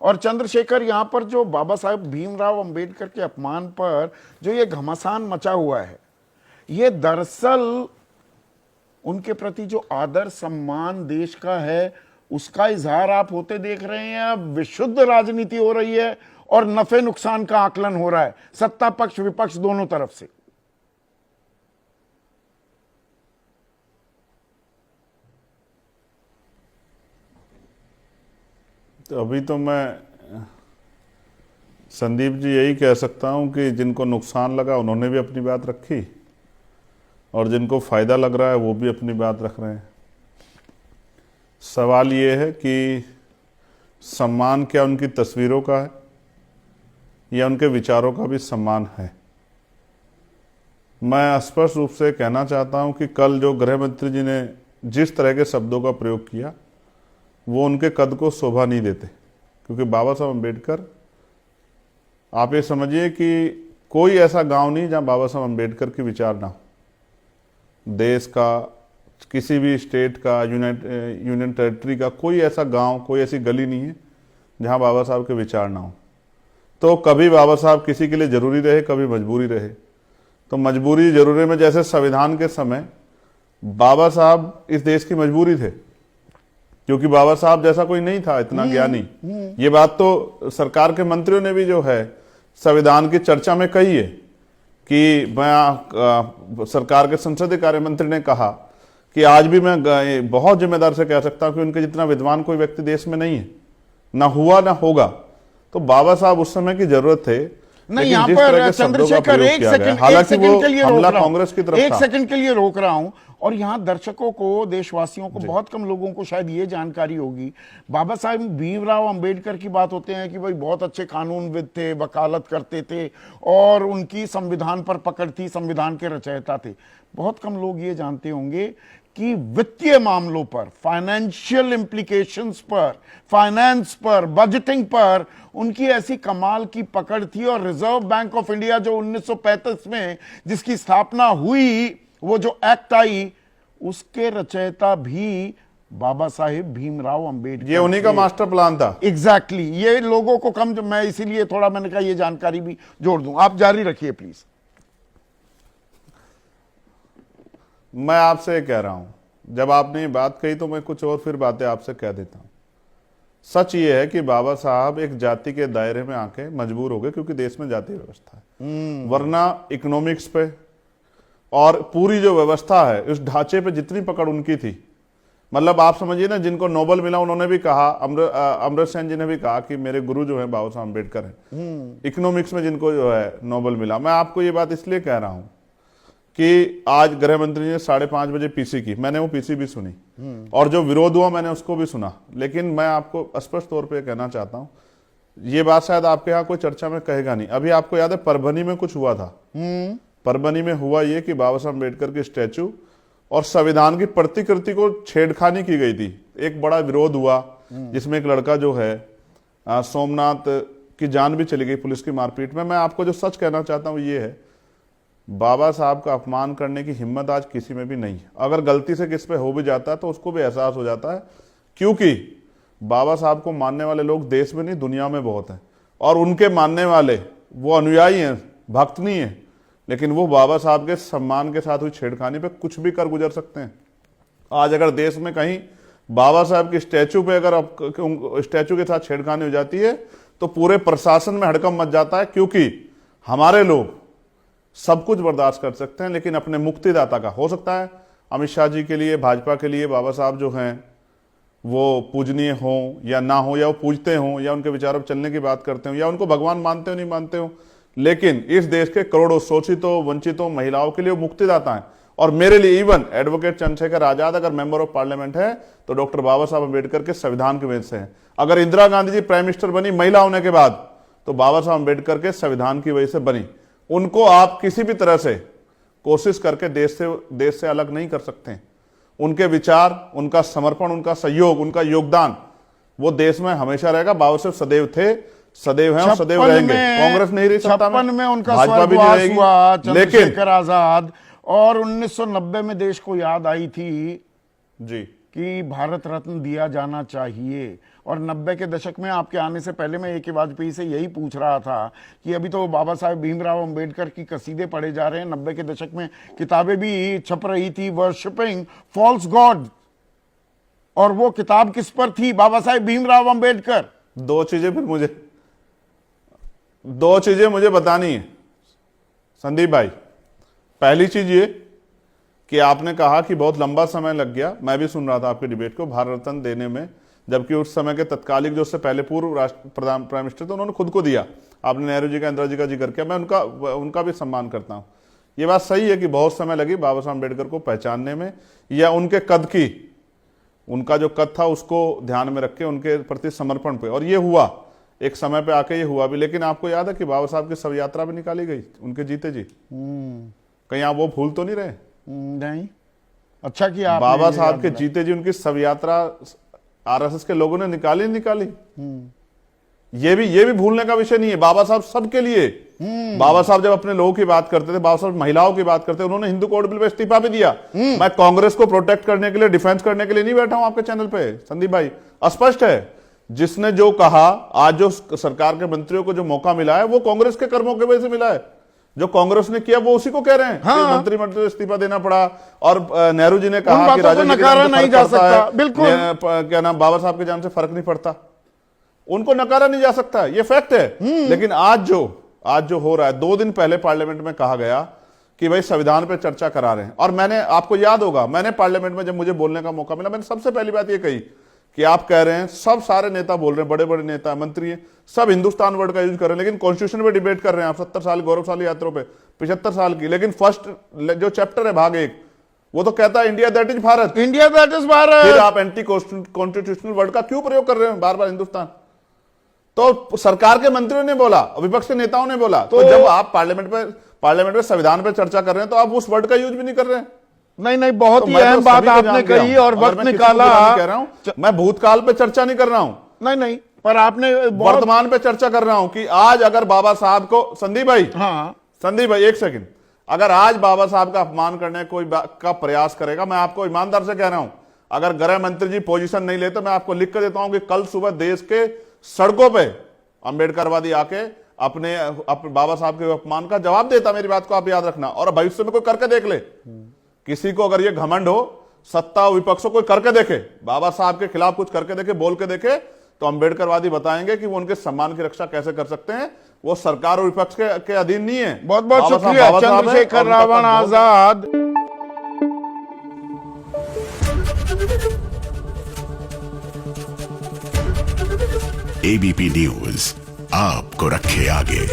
और चंद्रशेखर, यहां पर जो बाबा साहेब भीमराव अंबेडकर के अपमान पर जो ये घमासान मचा हुआ है, ये दरअसल उनके प्रति जो आदर सम्मान देश का है उसका इजहार आप होते देख रहे हैं। अब विशुद्ध राजनीति हो रही है और नफे नुकसान का आकलन हो रहा है सत्ता पक्ष विपक्ष दोनों तरफ से। तो अभी तो मैं संदीप जी यही कह सकता हूं कि जिनको नुकसान लगा उन्होंने भी अपनी बात रखी और जिनको फायदा लग रहा है वो भी अपनी बात रख रहे हैं। सवाल ये है कि सम्मान क्या उनकी तस्वीरों का है या उनके विचारों का भी सम्मान है। मैं स्पष्ट रूप से कहना चाहता हूं कि कल जो गृह मंत्री जी ने जिस तरह के शब्दों का प्रयोग किया वो उनके कद को शोभा नहीं देते, क्योंकि बाबा साहब अम्बेडकर, आप ये समझिए कि कोई ऐसा गांव नहीं जहां बाबा साहब अम्बेडकर के विचार ना हो। देश का, किसी भी स्टेट का, यूनियन टेरिटरी का कोई ऐसा गांव, कोई ऐसी गली नहीं है जहां बाबा साहब के विचार ना हो। तो कभी बाबा साहब किसी के लिए जरूरी रहे, कभी मजबूरी रहे। तो मजबूरी जरूरी में, जैसे संविधान के समय बाबा साहब इस देश की मजबूरी थे, क्योंकि बाबा साहब जैसा कोई नहीं था इतना ज्ञानी। ये बात तो सरकार के मंत्रियों ने भी जो है संविधान की चर्चा में कही है कि मैं सरकार के संसदीय कार्य मंत्री ने कहा कि आज भी मैं बहुत जिम्मेदार से कह सकता हूं कि उनके जितना विद्वान कोई व्यक्ति देश में नहीं है, ना हुआ ना होगा। तो बाबा साहब उस समय की जरूरत थे। नहीं, यहां पर चंद्रशेखर एक सेकंड के लिए हमला कांग्रेस की तरफ एक सेकंड के लिए रोक रहा हूं। और यहां दर्शकों को, देशवासियों को, बहुत कम लोगों को शायद ये जानकारी होगी, बाबा साहब भीमराव अंबेडकर की बात होते हैं कि भाई बहुत अच्छे कानूनविद थे, वकालत करते थे और उनकी संविधान पर पकड़ थी, संविधान के रचयिता थे। बहुत कम लोग ये जानते होंगे कि वित्तीय मामलों पर, फाइनेंशियल इंप्लीकेशंस पर, फाइनेंस पर, बजटिंग पर उनकी ऐसी कमाल की पकड़ थी। और रिजर्व बैंक ऑफ इंडिया जो 1935 में जिसकी स्थापना हुई, वो जो एक्ट आई, उसके रचयिता भी बाबा साहेब भीमराव अंबेडकर, ये उन्हीं का मास्टर प्लान था। एग्जैक्टली। ये लोगों को कम, मैं इसीलिए थोड़ा मैंने कहा ये जानकारी भी जोड़ दूं। आप जारी रखिए प्लीज। मैं आपसे कह रहा हूं, जब आपने ये बात कही तो मैं कुछ और फिर बातें आपसे कह देता हूं। सच ये है कि बाबा साहब एक जाति के दायरे में आके मजबूर हो गए, क्योंकि देश में जाति व्यवस्था है। वरना इकोनॉमिक्स पे और पूरी जो व्यवस्था है, उस ढांचे पे जितनी पकड़ उनकी थी, मतलब आप समझिए ना, जिनको नोबेल मिला उन्होंने भी कहा, अमर्त्य सेन जी ने भी कहा कि मेरे गुरु जो है बाबा साहब अम्बेडकर हैं। इकोनॉमिक्स में जिनको जो है नोबेल मिला। मैं आपको ये बात इसलिए कह रहा हूं कि आज गृह मंत्री ने 5:30 बजे पीसी की, मैंने वो पीसी भी सुनी और जो विरोध हुआ मैंने उसको भी सुना। लेकिन मैं आपको स्पष्ट तौर पे कहना चाहता हूं, ये बात शायद आपके यहाँ कोई चर्चा में कहेगा नहीं। अभी आपको याद है परभनी में कुछ हुआ था। परभनी में हुआ ये कि बाबा साहब अम्बेडकर की स्टैचू और संविधान की प्रतिकृति को छेड़खानी की गई थी। एक बड़ा विरोध हुआ जिसमें एक लड़का जो है सोमनाथ की जान भी चली गई पुलिस की मारपीट में। मैं आपको जो सच कहना चाहता हूं ये है, बाबा साहब का अपमान करने की हिम्मत आज किसी में भी नहीं है। अगर गलती से किस पे हो भी जाता है तो उसको भी एहसास हो जाता है, क्योंकि बाबा साहब को मानने वाले लोग देश में नहीं दुनिया में बहुत हैं। और उनके मानने वाले वो अनुयायी हैं, भक्त नहीं है, लेकिन वो बाबा साहब के सम्मान के साथ हुई छेड़खानी पे कुछ भी कर गुजर सकते हैं। आज अगर देश में कहीं बाबा साहब की स्टैचू पे अगर स्टैचू के साथ छेड़खानी हो जाती है तो पूरे प्रशासन में हड़कंप मच जाता है, क्योंकि हमारे लोग सब कुछ बर्दाश्त कर सकते हैं, लेकिन अपने मुक्तिदाता का, हो सकता है अमित शाह जी के लिए, भाजपा के लिए बाबा साहब जो हैं वो पूजनीय हो या ना हो, या वो पूजते हों या उनके विचारों पर चलने की बात करते हो या उनको भगवान मानते हो नहीं मानते हो, लेकिन इस देश के करोड़ों शोषितों, वंचितों, महिलाओं के लिए वो मुक्तिदाता हैं। और मेरे लिए इवन एडवोकेट चंद्रशेखर आजाद अगर मेंबर ऑफ पार्लियामेंट है तो डॉक्टर बाबा साहब अम्बेडकर के संविधान की वजह से है। अगर इंदिरा गांधी जी प्राइम मिनिस्टर बनी महिला होने के बाद तो बाबा साहब अम्बेडकर के संविधान की वजह से बनी। उनको आप किसी भी तरह से कोशिश करके देश से अलग नहीं कर सकते। उनके विचार, उनका समर्पण, उनका सहयोग, उनका योगदान वो देश में हमेशा रहेगा। बाबा साहब सदैव थे, सदैव हैं और सदैव रहेंगे। कांग्रेस नहीं रही सत्ता में, उनका भाजपा भी नहीं रहेगी, लेकिन आजाद। और 1990 में देश को याद आई थी जी कि भारत रत्न दिया जाना चाहिए और 90 के दशक में आपके आने से पहले मैं ए.के. वाजपेयी से यही पूछ रहा था कि अभी तो बाबा साहेब भीमराव अंबेडकर की कसीदे पढ़े जा रहे हैं, 90 के दशक में किताबें भी छप रही थी, वर्शिपिंग फॉल्स गॉड, और वो किताब किस पर थी? बाबा साहेब भीमराव अंबेडकर। दो चीजें मुझे बतानी है संदीप भाई। पहली चीज ये कि आपने कहा कि बहुत लंबा समय लग गया, मैं भी सुन रहा था आपके डिबेट को, भारत रत्न देने में, जबकि उस समय के तत्कालिक जो उससे पहले पूर्व प्राइम मिनिस्टर थे उन्होंने खुद को दिया। आपने नेहरू जी का, इंदिरा जी का जिक्र किया, मैं उनका भी सम्मान करता हूं। ये बात सही है कि बहुत समय लगी बाबा साहब अम्बेडकर को पहचानने में, या उनके कद की, उनका जो कद था उसको ध्यान में रख के उनके प्रति समर्पण पे, और ये हुआ एक समय पे आके, ये हुआ भी। लेकिन आपको याद है कि बाबा साहब की शव यात्रा भी निकाली गई उनके जीते जी। कहीं आप वो भूल तो नहीं रहे? नहीं, अच्छा किया आपने बाबा ये साहब याद के दिलाया। जीते जी उनकी शव यात्रा आरएसएस के लोगों ने निकाली। ये भी भूलने का विषय नहीं है। बाबा साहब सबके लिए, बाबा साहब जब अपने लोगों की बात करते थे, बाबा साहब महिलाओं की बात करते थे, उन्होंने हिंदू कोड बिल पे इस्तीफा भी दिया। मैं कांग्रेस को प्रोटेक्ट करने के लिए, डिफेंस करने के लिए नहीं बैठा हूं आपके चैनल पे संदीप भाई। स्पष्ट है, जिसने जो कहा, आज जो सरकार के मंत्रियों को जो मौका मिला है वो कांग्रेस के कर्मों की वजह से मिला है। जो कांग्रेस ने किया वो उसी को कह रहे हैं कि मंत्रिमंडल से इस्तीफा देना पड़ा। और नेहरू जी ने कहा कि राजा नकारा नहीं जा सकता, बिल्कुल, क्या नाम, बाबा साहब के जान से फर्क नहीं पड़ता, उनको नकारा नहीं जा सकता, ये फैक्ट है। लेकिन आज जो हो रहा है, 2 दिन पहले पार्लियामेंट में कहा गया कि भाई संविधान पे चर्चा करा रहे हैं, और मैंने, आपको याद होगा, मैंने पार्लियामेंट में जब मुझे बोलने का मौका मिला, मैंने सबसे पहली बात ये कही कि आप कह रहे हैं, सब सारे नेता बोल रहे हैं, बड़े बड़े नेता, मंत्री हैं, सब हिंदुस्तान वर्ड का यूज कर रहे हैं, लेकिन कॉन्स्टिट्यूशन पे डिबेट कर रहे हैं आप 70 साल गौरवशाली यात्रा पे, 75 साल की। लेकिन फर्स्ट जो चैप्टर है भाग 1, वो तो कहता है India that is Bharat, India that is Bharat. फिर आप एंटी कॉन्स्टिट्यूशनल वर्ड का क्यों प्रयोग कर रहे हैं बार बार हिंदुस्तान? तो सरकार के मंत्रियों ने बोला, विपक्ष के नेताओं ने बोला, तो जब आप पार्लियामेंट में संविधान पर चर्चा कर रहे हैं तो आप उस वर्ड का यूज भी नहीं कर रहे हैं। नहीं, बहुत ही अहम बात आपने कही और वक्त निकाला। कह रहा हूं, मैं भूतकाल पे चर्चा नहीं कर रहा हूं। नहीं, पर आपने वर्तमान पे चर्चा कर रहा हूं कि आज अगर बाबा साहब को, संदीप भाई एक सेकंड, अगर आज बाबा साहब का अपमान करने कोई का प्रयास करेगा, मैं आपको ईमानदार से कह रहा हूं, अगर गृह मंत्री जी पोजीशन नहीं लेते, मैं आपको लिख कर देता हूं कि कल सुबह देश के सड़कों पे अंबेडकरवादी आके अपने बाबा साहब के अपमान का जवाब देता। मेरी बात को आप याद रखना, और भविष्य में कोई करके देख ले। किसी को अगर ये घमंड हो, सत्ता विपक्ष को कोई करके देखे, बाबा साहब के खिलाफ कुछ करके देखे, बोल के देखे, तो अंबेडकरवादी बताएंगे कि वो उनके सम्मान की रक्षा कैसे कर सकते हैं। वो सरकार और विपक्ष के अधीन नहीं है। बहुत बहुत शुक्रिया चंद्रशेखर रावण आजाद। एबीपी न्यूज आपको रखे आगे।